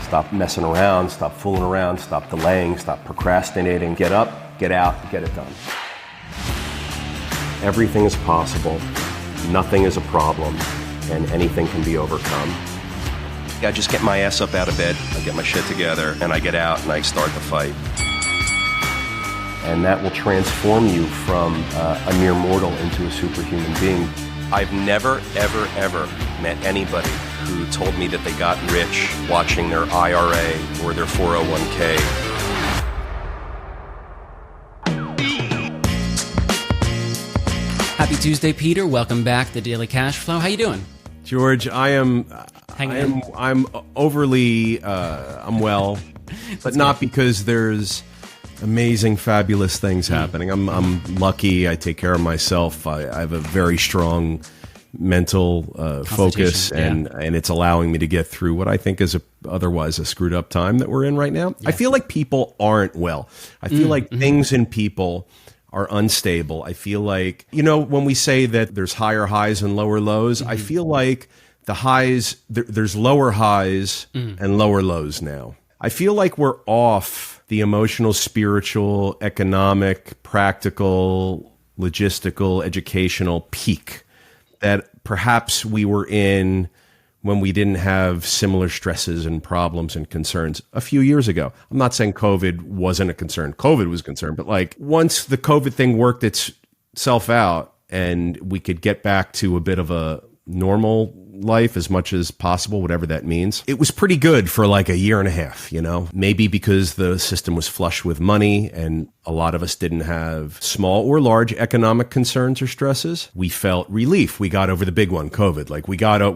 Stop messing around, stop fooling around, stop delaying, stop procrastinating. Get up, get out, get it done. Everything is possible, nothing is a problem, and anything can be overcome. I just get my ass up out of bed, I get my shit together, and I get out and I start the fight. And that will transform you from a mere mortal into a superhuman being. I've never, ever, ever met anybody who told me that they got rich watching their IRA or their 401k. Happy Tuesday, Peter. Welcome back to Daily Cash Flow. How you doing? George, I'm overly, I'm well, but not because there's amazing, fabulous things happening. I'm lucky. I take care of myself. I have a very strong mental focus, and it's allowing me to get through what I think is otherwise a screwed up time that we're in right now. Yeah. I feel like people aren't well. I feel like things in people are unstable. I feel like, when we say that there's higher highs and lower lows, I feel like the highs, there's lower highs and lower lows now. I feel like we're off the emotional, spiritual, economic, practical, logistical, educational peak that perhaps we were in when we didn't have similar stresses and problems and concerns a few years ago. I'm not saying COVID wasn't a concern. COVID was a concern. But once the COVID thing worked itself out and we could get back to a bit of a normal life as much as possible, whatever that means, it was pretty good for a year and a half, maybe because the system was flush with money and a lot of us didn't have small or large economic concerns or stresses. We felt relief. We got over the big one, COVID.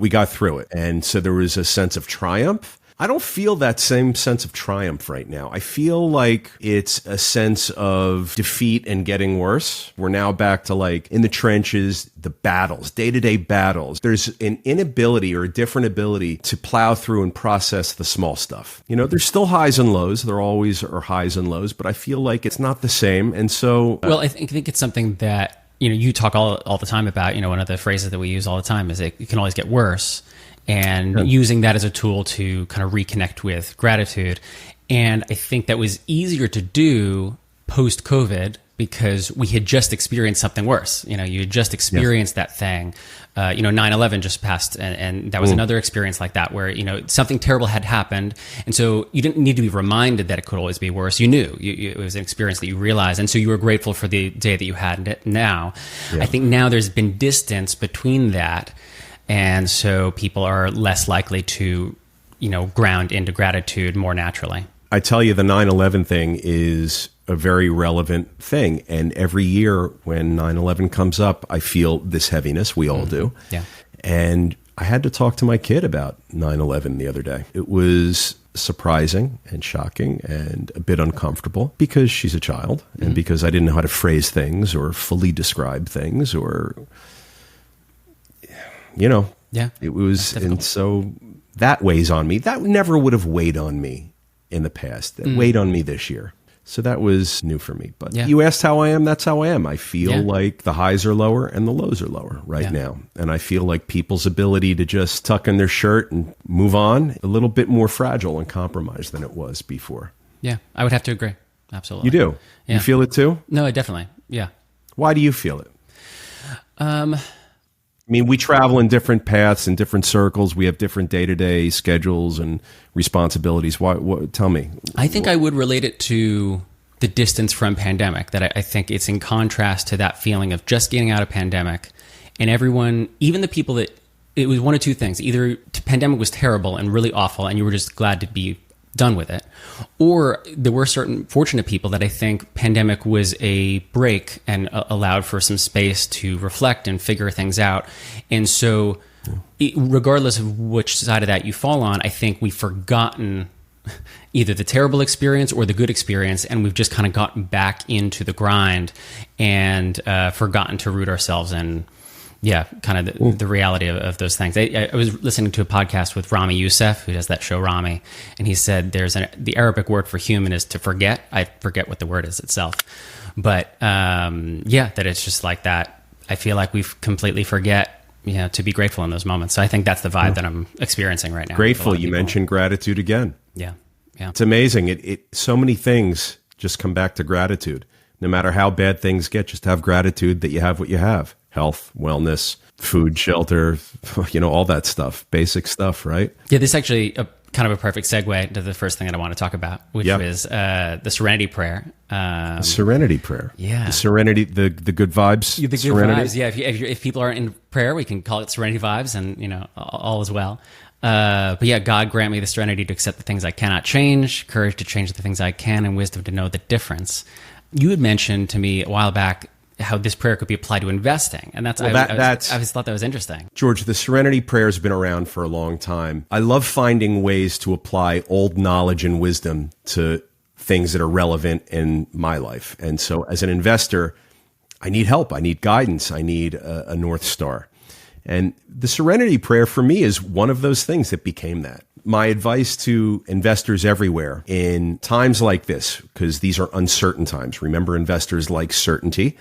We got through it. And so there was a sense of triumph. I don't feel that same sense of triumph right now. I feel like it's a sense of defeat and getting worse. We're now back to in the trenches, the battles, day-to-day battles. There's an inability or a different ability to plow through and process the small stuff. There's still highs and lows. There always are highs and lows, but I feel like it's not the same. And so... Well, I think it's something that, you talk all the time about. One of the phrases that we use all the time is it can always get worse. And using that as a tool to kind of reconnect with gratitude. And I think that was easier to do post-COVID because we had just experienced something worse. You had just experienced that thing. 9/11 just passed, and that was another experience like that where, something terrible had happened. And so you didn't need to be reminded that it could always be worse. You knew. It was an experience that you realized. And so you were grateful for the day that you had now. Yeah. I think now there's been distance between that. And so people are less likely to, ground into gratitude more naturally. I tell you, the 9/11 thing is a very relevant thing. And every year when 9/11 comes up, I feel this heaviness. We all do. Yeah. And I had to talk to my kid about 9/11 the other day. It was surprising and shocking and a bit uncomfortable because she's a child and because I didn't know how to phrase things or fully describe things or... it was, and so that weighs on me. That never would have weighed on me in the past. That weighed on me this year. So that was new for me. But you asked how I am, that's how I am. I feel like the highs are lower and the lows are lower right now. And I feel like people's ability to just tuck in their shirt and move on, a little bit more fragile and compromised than it was before. Yeah, I would have to agree. Absolutely. You do? Yeah. You feel it too? No, I definitely. Yeah. Why do you feel it? We travel in different paths and different circles. We have different day-to-day schedules and responsibilities. Tell me. I think I would relate it to the distance from pandemic, that I think it's in contrast to that feeling of just getting out of pandemic and everyone, even the people that, it was one of two things. Either pandemic was terrible and really awful and you were just glad to be done with it, or there were certain fortunate people that I think pandemic was a break and allowed for some space to reflect and figure things out. And so regardless of which side of that you fall on, I think we've forgotten either the terrible experience or the good experience, and we've just kind of gotten back into the grind and forgotten to root ourselves in kind of the reality of those things. I was listening to a podcast with Rami Youssef, who does that show Rami, and he said the Arabic word for human is to forget. I forget what the word is itself. But that it's just like that. I feel like we completely forget to be grateful in those moments. So I think that's the vibe that I'm experiencing right now. Grateful. You mentioned gratitude again. Yeah. Yeah. It's amazing. So many things just come back to gratitude. No matter how bad things get, just have gratitude that you have what you have. Health, wellness, food, shelter, all that stuff. Basic stuff, right? Yeah, this is actually kind of a perfect segue into the first thing that I want to talk about, which is the Serenity prayer. The Serenity prayer. Yeah. The Serenity, the good vibes. The good Serenity. vibes. Yeah, if people are in prayer, we can call it Serenity vibes, and all is well. But yeah, God grant me the serenity to accept the things I cannot change, courage to change the things I can, and wisdom to know the difference. You had mentioned to me a while back how this prayer could be applied to investing, and I always thought that was interesting. George, the Serenity prayer has been around for a long time. I love finding ways to apply old knowledge and wisdom to things that are relevant in my life. And so as an investor, I need help. I need guidance. I need a North Star. And the Serenity prayer for me is one of those things that became that. My advice to investors everywhere in times like this, because these are uncertain times. Remember, investors like certainty,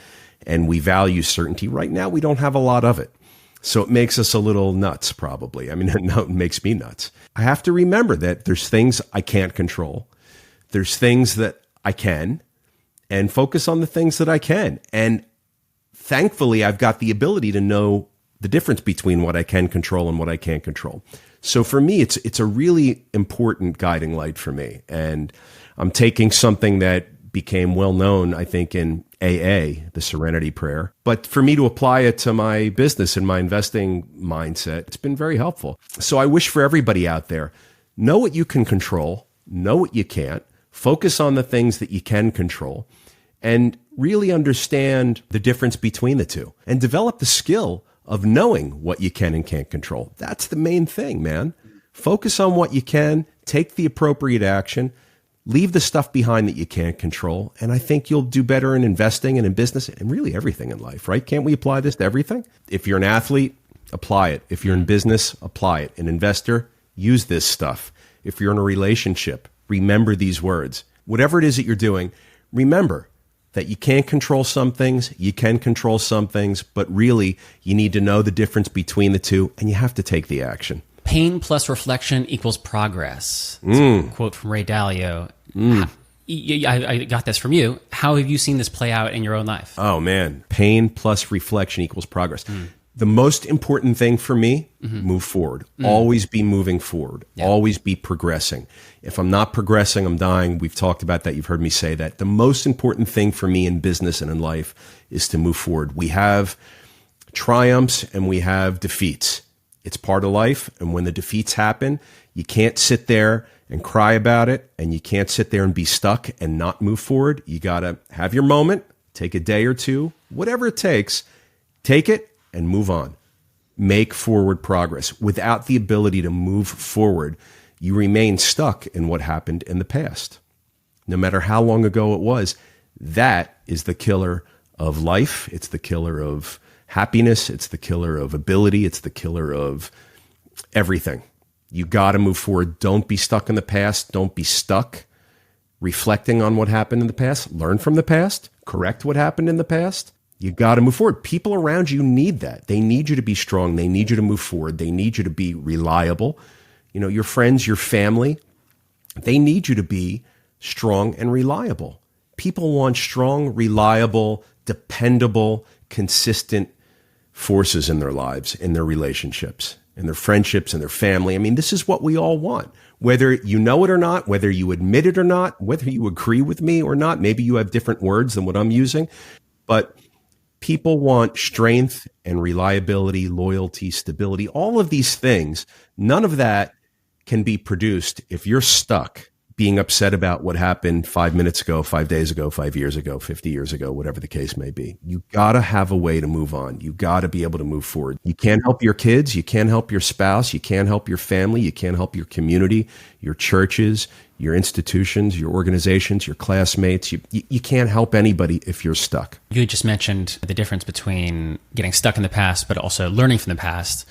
and we value certainty. Right now, we don't have a lot of it. So it makes us a little nuts, probably. I mean, no, it makes me nuts. I have to remember that there's things I can't control. There's things that I can, and focus on the things that I can. And thankfully, I've got the ability to know the difference between what I can control and what I can't control. So for me, it's a really important guiding light for me. And I'm taking something that became well known, I think, in AA, the Serenity prayer. But for me to apply it to my business and my investing mindset, it's been very helpful. So I wish for everybody out there, know what you can control, know what you can't, focus on the things that you can control, and really understand the difference between the two, and develop the skill of knowing what you can and can't control. That's the main thing, man. Focus on what you can, take the appropriate action, leave the stuff behind that you can't control, and I think you'll do better in investing and in business and really everything in life, right? Can't we apply this to everything? If you're an athlete, apply it. If you're in business, apply it. An investor, use this stuff. If you're in a relationship, remember these words. Whatever it is that you're doing, remember that you can't control some things, you can control some things, but really you need to know the difference between the two, and you have to take the action. Pain plus reflection equals progress. It's a quote from Ray Dalio. I got this from you. How have you seen this play out in your own life? Oh, man. Pain plus reflection equals progress. The most important thing for me, move forward. Always be moving forward. Yeah. Always be progressing. If I'm not progressing, I'm dying. We've talked about that. You've heard me say that. The most important thing for me in business and in life is to move forward. We have triumphs and we have defeats. It's part of life. And when the defeats happen, you can't sit there and cry about it. And you can't sit there and be stuck and not move forward. You got to have your moment, take a day or two, whatever it takes, take it and move on. Make forward progress. Without the ability to move forward, you remain stuck in what happened in the past. No matter how long ago it was, that is the killer of life. It's the killer of happiness. It's the killer of ability. It's the killer of everything. You got to move forward. Don't be stuck in the past. Don't be stuck reflecting on what happened in the past. Learn from the past. Correct what happened in the past. You got to move forward. People around you need that. They need you to be strong. They need you to move forward. They need you to be reliable. You know, your friends, your family, they need you to be strong and reliable. People want strong, reliable, dependable, consistent forces in their lives, in their relationships, in their friendships, in their family. I mean, this is what we all want. Whether you know it or not, whether you admit it or not, whether you agree with me or not, maybe you have different words than what I'm using, but people want strength and reliability, loyalty, stability, all of these things. None of that can be produced if you're stuck being upset about what happened 5 minutes ago, 5 days ago, 5 years ago, 50 years ago, whatever the case may be. You got to have a way to move on. You got to be able to move forward. You can't help your kids. You can't help your spouse. You can't help your family. You can't help your community, your churches, your institutions, your organizations, your classmates. You can't help anybody if you're stuck. You just mentioned the difference between getting stuck in the past, but also learning from the past.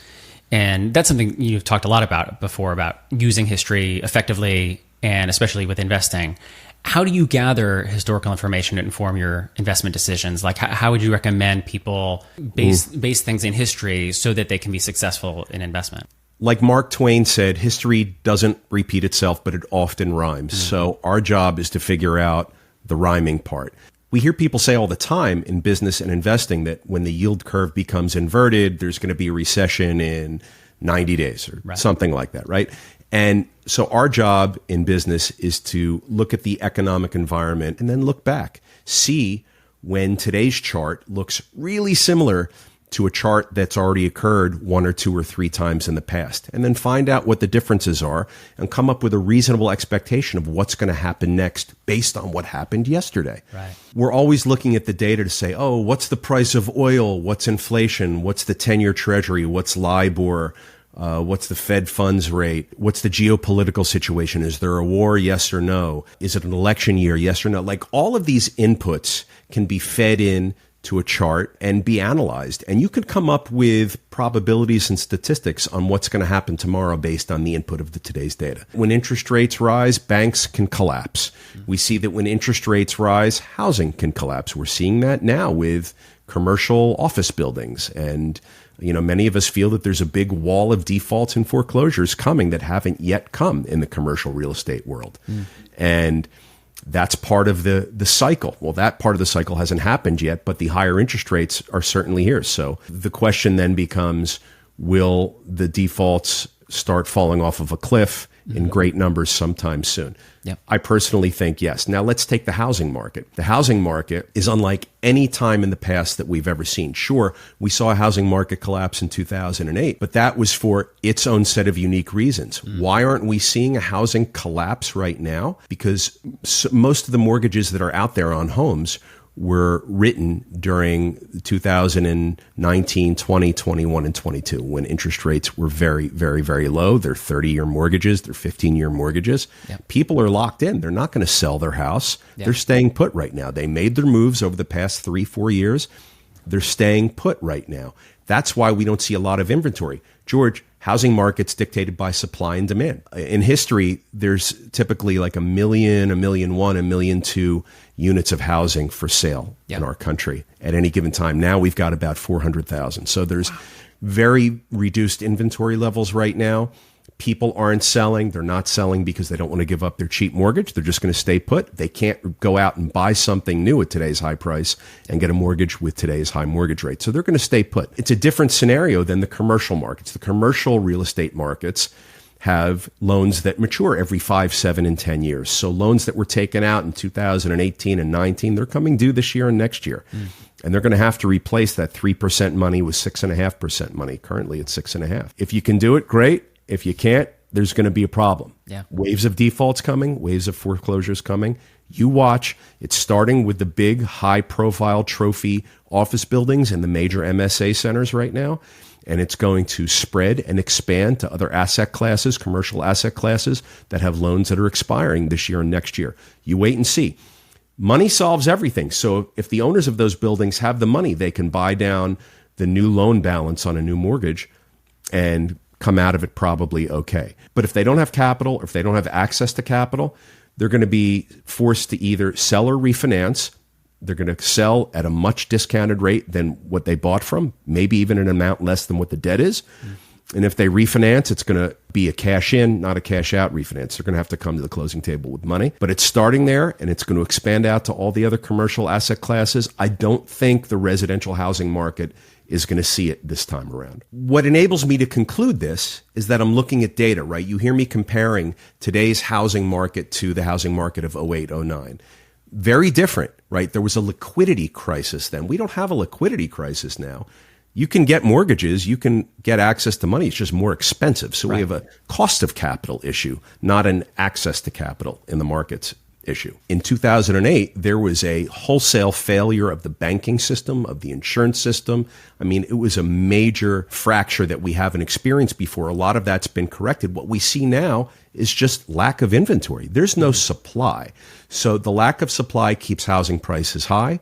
And that's something you've talked a lot about before, about using history effectively, and especially with investing. How do you gather historical information to inform your investment decisions? Like, how would you recommend people base things in history so that they can be successful in investment? like Mark Twain said, history doesn't repeat itself, but it often rhymes. So our job is to figure out the rhyming part. We hear people say all the time in business and investing that when the yield curve becomes inverted, there's going to be a recession in 90 days or something like that, right? And so our job in business is to look at the economic environment and then look back, see when today's chart looks really similar to a chart that's already occurred 1 or 2 or 3 times in the past, and then find out what the differences are and come up with a reasonable expectation of what's going to happen next based on what happened yesterday. Right. We're always looking at the data to say, oh, what's the price of oil? What's inflation? What's the 10-year treasury? What's LIBOR? What's the Fed funds rate? What's the geopolitical situation? Is there a war? Yes or no? Is it an election year? Yes or no? Like all of these inputs can be fed in to a chart and be analyzed. And you could come up with probabilities and statistics on what's going to happen tomorrow based on the input of today's data. When interest rates rise, banks can collapse. We see that when interest rates rise, housing can collapse. We're seeing that now with commercial office buildings. And, many of us feel that there's a big wall of defaults and foreclosures coming that haven't yet come in the commercial real estate world. And that's part of the cycle. Well, that part of the cycle hasn't happened yet, but the higher interest rates are certainly here. So the question then becomes, will the defaults start falling off of a cliff in great numbers sometime soon? Yep. I personally think yes. Now let's take the housing market. The housing market is unlike any time in the past that we've ever seen. Sure, we saw a housing market collapse in 2008, but that was for its own set of unique reasons. Why aren't we seeing a housing collapse right now? Because most of the mortgages that are out there on homes were written during 2019, 20, 21, and 22, when interest rates were very, very, very low. They're 30-year mortgages, they're 15-year mortgages. Yep. People are locked in. They're not going to sell their house. Yep. They're staying put right now. They made their moves over the past 3-4 years. They're staying put right now. That's why we don't see a lot of inventory. George, housing market's dictated by supply and demand. In history, there's typically like 1 million, 1.1 million, 1.2 million units of housing for sale in our country at any given time. Now we've got about 400,000. So there's very reduced inventory levels right now. People aren't selling. They're not selling because they don't want to give up their cheap mortgage. They're just going to stay put. They can't go out and buy something new at today's high price and get a mortgage with today's high mortgage rate. So they're going to stay put. It's a different scenario than the commercial markets. The commercial real estate markets have loans that mature every 5, 7, and 10 years. So loans that were taken out in 2018 and 19, they're coming due this year and next year. And they're going to have to replace that 3% money with 6.5% money. Currently it's 6.5%. If you can do it, great. If you can't, there's going to be a problem. Yeah. Waves of defaults coming, waves of foreclosures coming. You watch. It's starting with the big, high-profile trophy office buildings in the major MSA centers right now, and it's going to spread and expand to other asset classes, commercial asset classes that have loans that are expiring this year and next year. You wait and see. Money solves everything. So if the owners of those buildings have the money, they can buy down the new loan balance on a new mortgage and come out of it probably okay. But if they don't have capital, or if they don't have access to capital, they're going to be forced to either sell or refinance. They're going to sell at a much discounted rate than what they bought from, maybe even an amount less than what the debt is. And if they refinance, it's going to be a cash in, not a cash out refinance. They're going to have to come to the closing table with money. But it's starting there, and it's going to expand out to all the other commercial asset classes. I don't think the residential housing market is going to see it this time around. What enables me to conclude this is that I'm looking at data, right? You hear me comparing today's housing market to the housing market of 08, 09. Very different, right? There was a liquidity crisis then. We don't have a liquidity crisis now. You can get mortgages, you can get access to money. It's just more expensive. So we have a cost of capital issue, not an access to capital in the markets issue. In 2008, there was a wholesale failure of the banking system, of the insurance system. I mean, it was a major fracture that we haven't experienced before. A lot of that's been corrected. What we see now is just lack of inventory. There's no supply. So the lack of supply keeps housing prices high.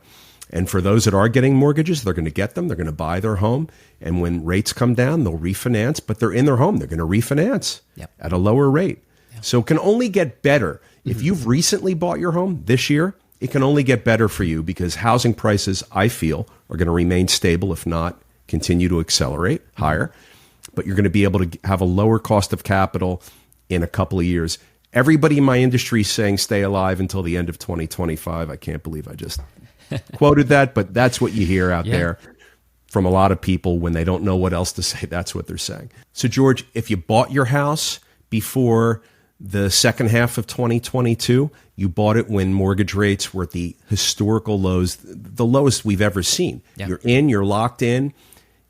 And for those that are getting mortgages, they're going to get them. They're going to buy their home. And when rates come down, they'll refinance. But they're in their home. They're going to refinance at a lower rate. So it can only get better. If you've recently bought your home this year, it can only get better for you because housing prices, I feel, are going to remain stable, if not continue to accelerate higher. but you're going to be able to have a lower cost of capital in a couple of years. Everybody in my industry is saying stay alive until the end of 2025. I can't believe I just quoted that, but that's what you hear out there from a lot of people when they don't know what else to say. That's what they're saying. So, George, if you bought your house before the second half of 2022, you bought it when mortgage rates were at the historical lows, the lowest we've ever seen. Yeah. You're locked in.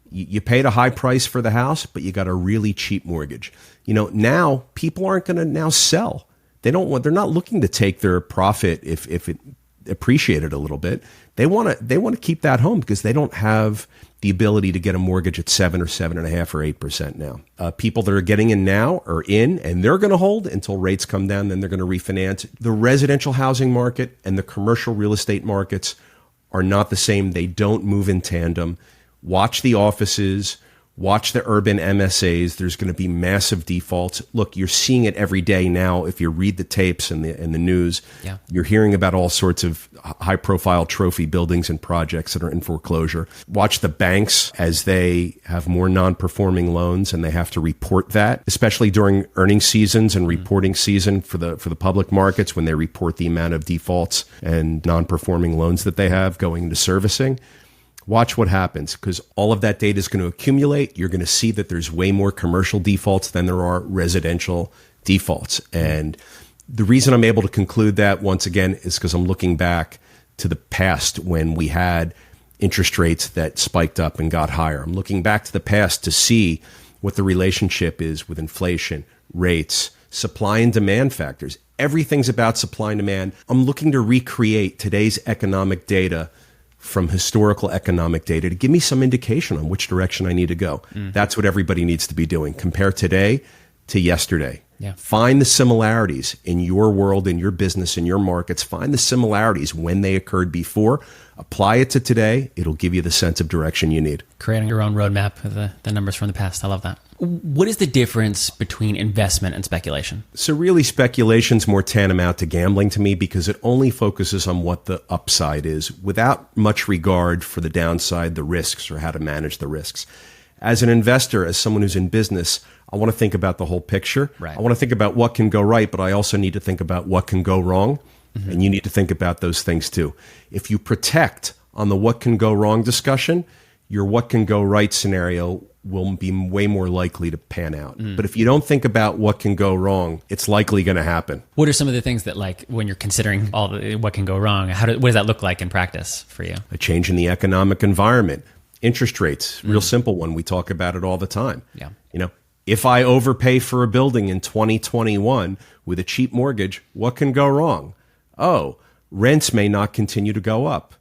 You paid a high price for the house, but you got a really cheap mortgage. Now people aren't going to now sell. They're not looking to take their profit if it appreciated a little bit. They want to keep that home because they don't have the ability to get a mortgage at 7 or 7.5 or 8% now. People that are getting in now are in, and they're going to hold until rates come down. Then they're going to refinance. The residential housing market and the commercial real estate markets are not the same. They don't move in tandem. Watch the offices. Watch the urban MSAs. There's going to be massive defaults. Look, you're seeing it every day now. If you read the tapes and the news, you're hearing about all sorts of high-profile trophy buildings and projects that are in foreclosure. Watch the banks as they have more non-performing loans, and they have to report that, especially during earnings seasons and reporting season for the public markets when they report the amount of defaults and non-performing loans that they have going into servicing. Watch what happens, because all of that data is going to accumulate. You're going to see that there's way more commercial defaults than there are residential defaults. And the reason I'm able to conclude that, once again, is because I'm looking back to the past when we had interest rates that spiked up and got higher. I'm looking back to the past to see what the relationship is with inflation, rates, supply and demand factors. Everything's about supply and demand. I'm looking to recreate today's economic data from historical economic data to give me some indication on which direction I need to go. That's what everybody needs to be doing. Compare today to yesterday. Yeah. Find the similarities in your world, in your business, in your markets. Find the similarities when they occurred before. Apply it to today. It'll give you the sense of direction you need. Creating your own roadmap of the numbers from the past. I love that. What is the difference between investment and speculation? So really, speculation's more tantamount to gambling to me because it only focuses on what the upside is without much regard for the downside, the risks, or how to manage the risks. As an investor, as someone who's in business, I want to think about the whole picture. Right. I want to think about what can go right, but I also need to think about what can go wrong. Mm-hmm. And you need to think about those things too. If you protect on the what can go wrong discussion, your what can go right scenario will be way more likely to pan out. But if you don't think about what can go wrong, it's likely going to happen. What are some of the things that, like, when you're considering all what can go wrong, what does that look like in practice for you? A change in the economic environment. Interest rates, real simple one. We talk about it all the time. Yeah. If I overpay for a building in 2021 with a cheap mortgage, what can go wrong? Oh, rents may not continue to go up.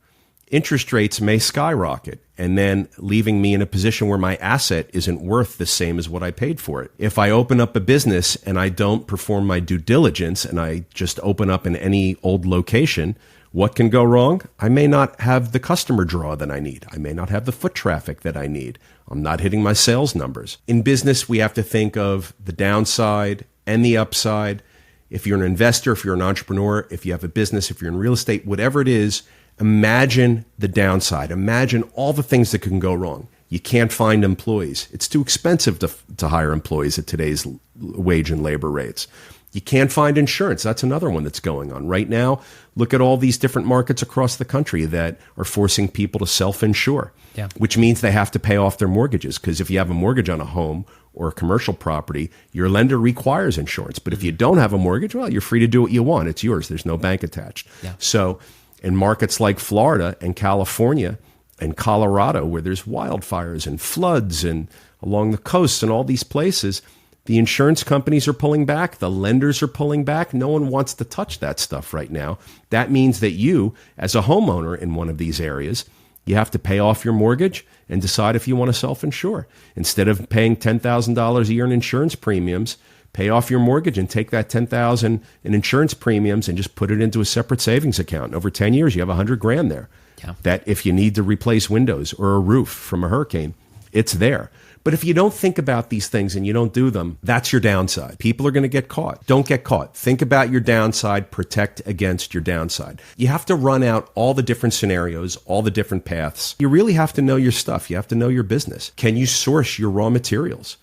Interest rates may skyrocket, and then leaving me in a position where my asset isn't worth the same as what I paid for it. If I open up a business and I don't perform my due diligence and I just open up in any old location, what can go wrong? I may not have the customer draw that I need. I may not have the foot traffic that I need. I'm not hitting my sales numbers. In business, we have to think of the downside and the upside. If you're an investor, if you're an entrepreneur, if you have a business, if you're in real estate, whatever it is, imagine the downside. Imagine all the things that can go wrong. You can't find employees. It's too expensive to hire employees at today's wage and labor rates. You can't find insurance. That's another one that's going on right now. Look at all these different markets across the country that are forcing people to self-insure, which means they have to pay off their mortgages. Because if you have a mortgage on a home or a commercial property, your lender requires insurance. But if you don't have a mortgage, well, you're free to do what you want. It's yours. There's no bank attached. Yeah. So in markets like Florida and California and Colorado, where there's wildfires and floods and along the coast and all these places, the insurance companies are pulling back. The lenders are pulling back. No one wants to touch that stuff right now. That means that you, as a homeowner in one of these areas, you have to pay off your mortgage and decide if you want to self-insure. Instead of paying $10,000 a year in insurance premiums, pay off your mortgage and take that $10,000 in insurance premiums and just put it into a separate savings account. Over 10 years, you have $100,000 there. Yeah. That if you need to replace windows or a roof from a hurricane, it's there. But if you don't think about these things and you don't do them, that's your downside. People are going to get caught. Don't get caught. Think about your downside. Protect against your downside. You have to run out all the different scenarios, all the different paths. You really have to know your stuff. You have to know your business. Can you source your raw materials?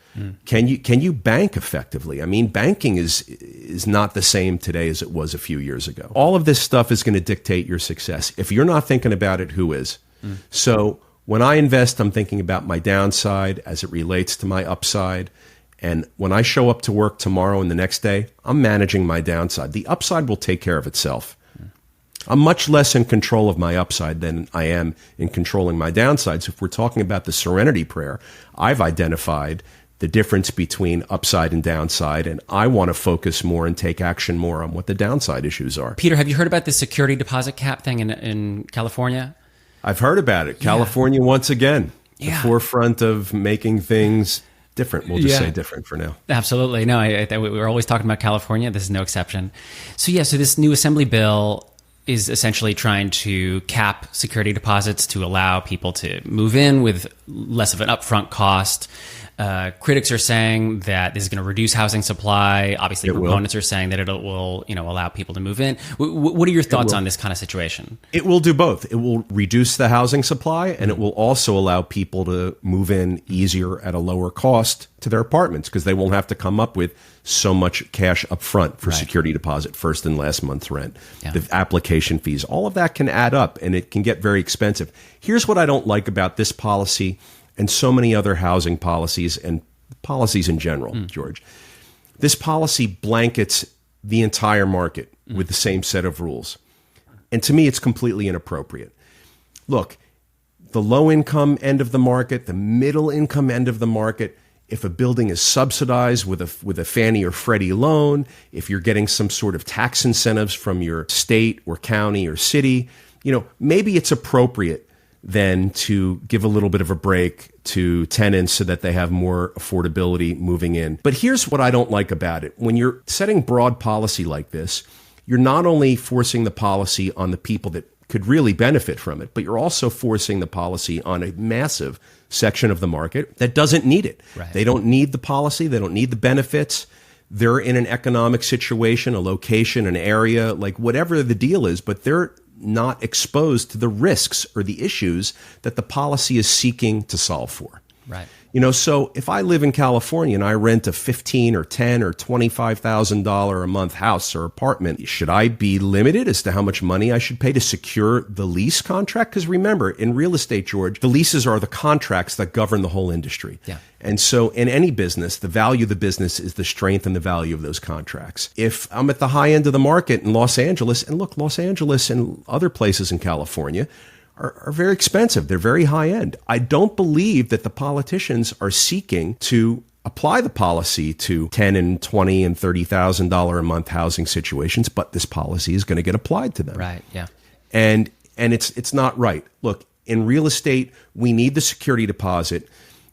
Can you bank effectively? I mean, banking is not the same today as it was a few years ago. All of this stuff is going to dictate your success. If you're not thinking about it, who is? So when I invest, I'm thinking about my downside as it relates to my upside. And when I show up to work tomorrow and the next day, I'm managing my downside. The upside will take care of itself. I'm much less in control of my upside than I am in controlling my downsides. If we're talking about the Serenity prayer, I've identified the difference between upside and downside, and I want to focus more and take action more on what the downside issues are. Peter, have you heard about the security deposit cap thing in California? I've heard about it. California, once again, the forefront of making things different. We'll just say different for now. Absolutely. No, we're always talking about California. This is no exception. So this new assembly bill is essentially trying to cap security deposits to allow people to move in with less of an upfront cost. Critics are saying that this is going to reduce housing supply. Obviously, proponents are saying that it will, allow people to move in. What are your thoughts on this kind of situation? It will do both. It will reduce the housing supply, and it will also allow people to move in easier at a lower cost to their apartments because they won't have to come up with so much cash up front for security deposit, first and last month's rent, the application fees. All of that can add up, and it can get very expensive. Here's what I don't like about this policy and so many other housing policies and policies in general, George. This policy blankets the entire market with the same set of rules. And to me, it's completely inappropriate. Look, the low-income end of the market, the middle-income end of the market, if a building is subsidized with a Fannie or Freddie loan, if you're getting some sort of tax incentives from your state or county or city, maybe it's appropriate then to give a little bit of a break to tenants so that they have more affordability moving in. But here's what I don't like about it. When you're setting broad policy like this, you're not only forcing the policy on the people that could really benefit from it, but you're also forcing the policy on a massive section of the market that doesn't need it. Right. They don't need the policy. They don't need the benefits. They're in an economic situation, a location, an area, like whatever the deal is, but they're not exposed to the risks or the issues that the policy is seeking to solve for. Right. So if I live in California and I rent a $15,000 or $10,000 or $25,000 a month house or apartment, should I be limited as to how much money I should pay to secure the lease contract? Because remember, in real estate, George, the leases are the contracts that govern the whole industry. Yeah. And so in any business, the value of the business is the strength and the value of those contracts. If I'm at the high end of the market in Los Angeles, and look, Los Angeles and other places in California are very expensive. They're very high end. I don't believe that the politicians are seeking to apply the policy to $10,000 and $20,000 and $30,000 a month housing situations, but this policy is going to get applied to them. Right. Yeah. And it's not right. Look, in real estate, we need the security deposit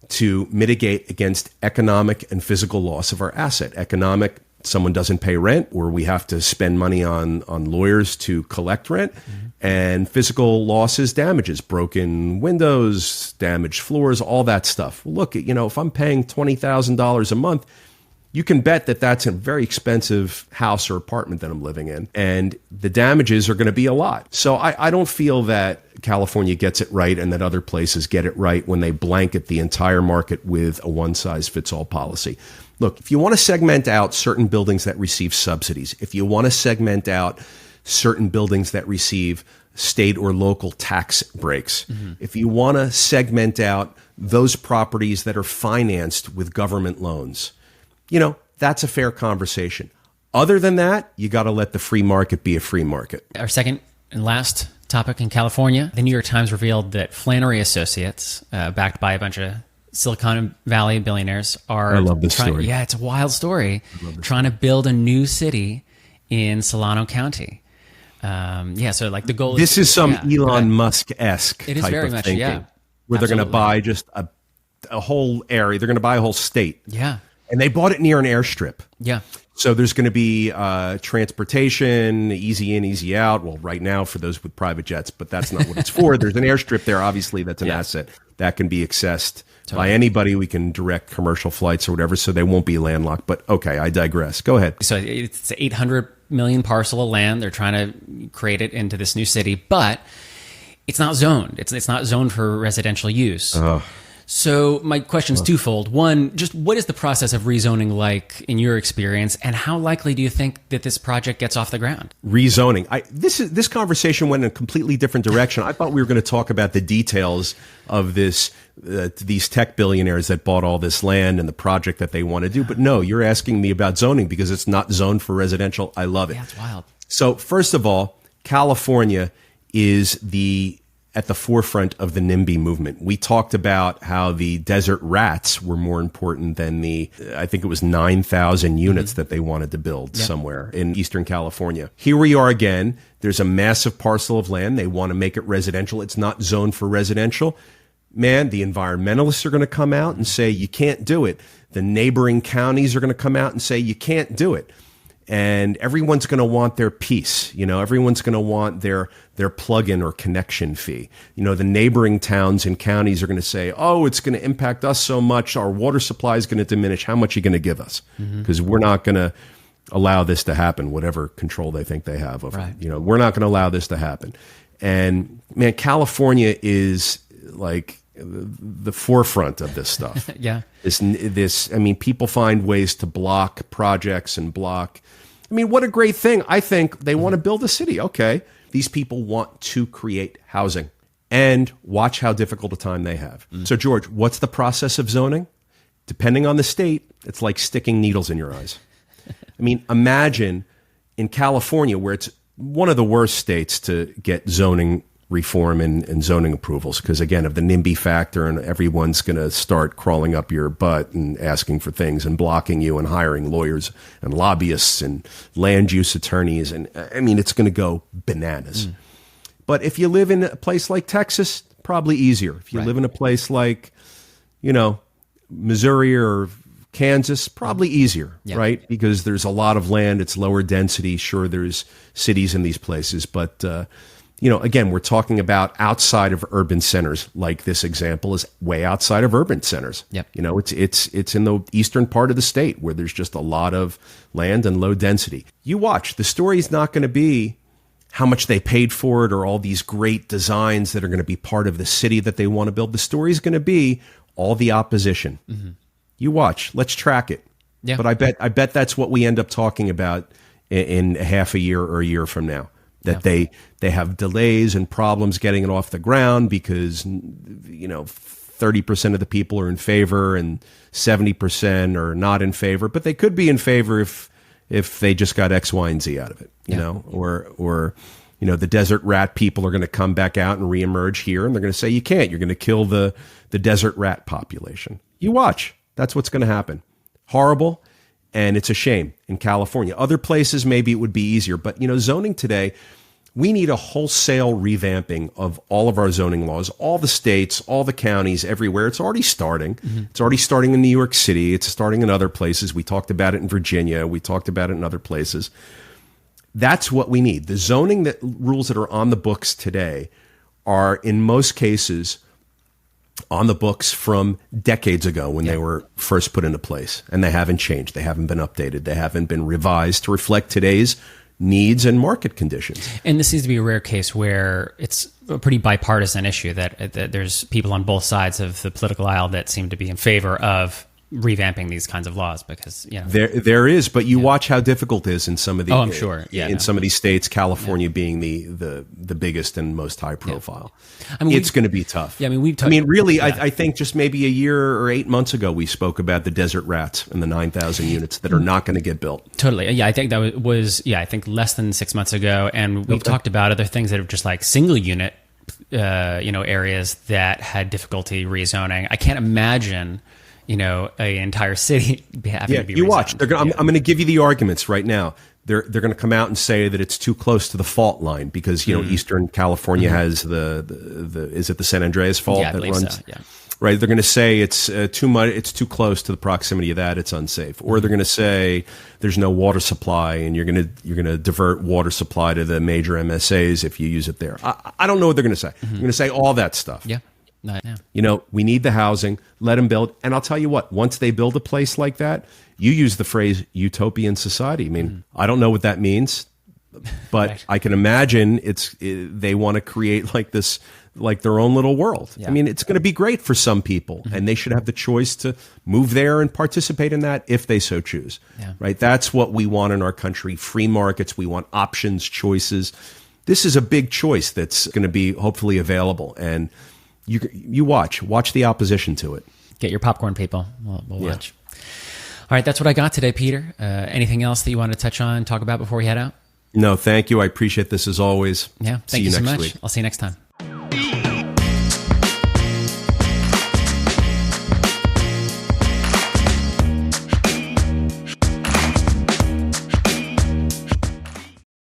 to mitigate against economic and physical loss of our asset. Economic, someone doesn't pay rent, or we have to spend money on lawyers to collect rent. And physical losses, damages, broken windows, damaged floors, all that stuff. Well, look, if I'm paying $20,000 a month, you can bet that that's a very expensive house or apartment that I'm living in. And the damages are going to be a lot. So I don't feel that California gets it right and that other places get it right when they blanket the entire market with a one-size-fits-all policy. Look, if you want to segment out certain buildings that receive subsidies, if you want to segment out certain buildings that receive state or local tax breaks, if you want to segment out those properties that are financed with government loans, that's a fair conversation. Other than that, you got to let the free market be a free market. Our second and last topic in California, the New York Times revealed that Flannery Associates, backed by a bunch of Silicon Valley billionaires, are... I love this story. Yeah, it's a wild story. Trying to build a new city in Solano County. So like the goal this is some Elon Musk-esque it is type very of much, thinking, yeah, where they're going to absolutely. buy just a whole area. They're going to buy a whole state. Yeah. And they bought it near an airstrip. Yeah. So there's going to be transportation, easy in, easy out. Well, right now for those with private jets, but that's not what it's for. There's an airstrip there. Obviously, that's an asset that can be accessed by anybody. We can direct commercial flights or whatever, so they won't be landlocked. But okay, I digress. Go ahead. So it's an 800 million parcel of land. They're trying to create it into this new city, but it's not zoned. It's not zoned for residential use. So my question is twofold. One, just what is the process of rezoning like in your experience, and how likely do you think that this project gets off the ground? Rezoning. This conversation went in a completely different direction. I thought we were going to talk about the details of these tech billionaires that bought all this land and the project that they want to do. But no, you're asking me about zoning because it's not zoned for residential. I love it. Yeah, it's wild. So first of all, California is at the forefront of the NIMBY movement. We talked about how the desert rats were more important than I think it was 9,000 units that they wanted to build somewhere in Eastern California. Here we are again. There's a massive parcel of land. They want to make it residential. It's not zoned for residential. Man, the environmentalists are going to come out and say, you can't do it. The neighboring counties are going to come out and say, you can't do it. And everyone's going to want their piece. Everyone's going to want their plug-in or connection fee. The neighboring towns and counties are going to say, oh, it's going to impact us so much. Our water supply is going to diminish. How much are you going to give us? Because we're not going to allow this to happen, whatever control they think they have over it. We're not going to allow this to happen. And man, California is like the forefront of this stuff. Yeah. People find ways to block projects and block. What a great thing. I think they want to build a city. Okay. These people want to create housing, and watch how difficult a time they have. So, George, what's the process of zoning? Depending on the state, it's like sticking needles in your eyes. Imagine in California, where it's one of the worst states to get zoning reform and zoning approvals, because again, of the NIMBY factor, and everyone's going to start crawling up your butt and asking for things and blocking you and hiring lawyers and lobbyists and land use attorneys. And it's going to go bananas. But if you live in a place like Texas, probably easier. If you live in a place like, Missouri or Kansas, probably easier, right? Because there's a lot of land. It's lower density. Sure, there's cities in these places, but again, we're talking about outside of urban centers. Like this example is way outside of urban centers. Yep. It's in the eastern part of the state where there's just a lot of land and low density. You watch. The story's not going to be how much they paid for it or all these great designs that are going to be part of the city that they want to build. The story's going to be all the opposition. You watch. Let's track it. Yeah. But I bet that's what we end up talking about in a half a year or a year from now. That they have delays and problems getting it off the ground because 30% of the people are in favor and 70% are not in favor, but they could be in favor if they just got X, Y, and Z out of it, or the desert rat people are going to come back out and reemerge here, and they're going to say you can't. You're going to kill the desert rat population. You watch. That's what's going to happen. Horrible. And it's a shame in California. Other places, maybe it would be easier. But, zoning today, we need a wholesale revamping of all of our zoning laws, all the states, all the counties, everywhere. It's already starting. It's already starting in New York City. It's starting in other places. We talked about it in Virginia. We talked about it in other places. That's what we need. The zoning rules that are on the books today are, in most cases, on the books from decades ago when they were first put into place, and they haven't changed. They haven't been updated. They haven't been revised to reflect today's needs and market conditions. And this seems to be a rare case where it's a pretty bipartisan issue that there's people on both sides of the political aisle that seem to be in favor of revamping these kinds of laws, because there is, but you watch how difficult it is in some of the I'm sure. Some of these states, California being the biggest and most high profile. It's going to be tough. I think just maybe a year or 8 months ago we spoke about the desert rats and the 9,000 units that are not going to get built. Totally. Yeah, I think that was I think less than 6 months ago, and we've talked about other things that are just like single unit areas that had difficulty rezoning. I can't imagine an entire city having to be rezoned. You watch. I'm going to give you the arguments right now. They're going to come out and say that it's too close to the fault line because Eastern California has the is it the San Andreas Fault that runs? So, yeah. Right. They're going to say it's too much. It's too close to the proximity of that. It's unsafe. Or they're going to say there's no water supply, and you're going to divert water supply to the major MSAs if you use it there. I don't know what they're going to say. They're going to say all that stuff. Yeah. Yeah. You know, we need the housing, let them build. And I'll tell you what, once they build a place like that, you use the phrase utopian society. I mean, I don't know what that means, but Right. I can imagine they want to create like this, like their own little world. Yeah. I mean, it's going to be great for some people, and they should have the choice to move there and participate in that if they so choose. Yeah. Right? That's what we want in our country. Free markets. We want options, choices. This is a big choice that's going to be hopefully available, and you watch the opposition to it. Get your popcorn, people. We'll watch. All right, that's what I got today, Peter. Anything else that you want to touch on, talk about before we head out? No, thank you. I appreciate this as always. Yeah, See thank you so next much. week. I'll see you next time.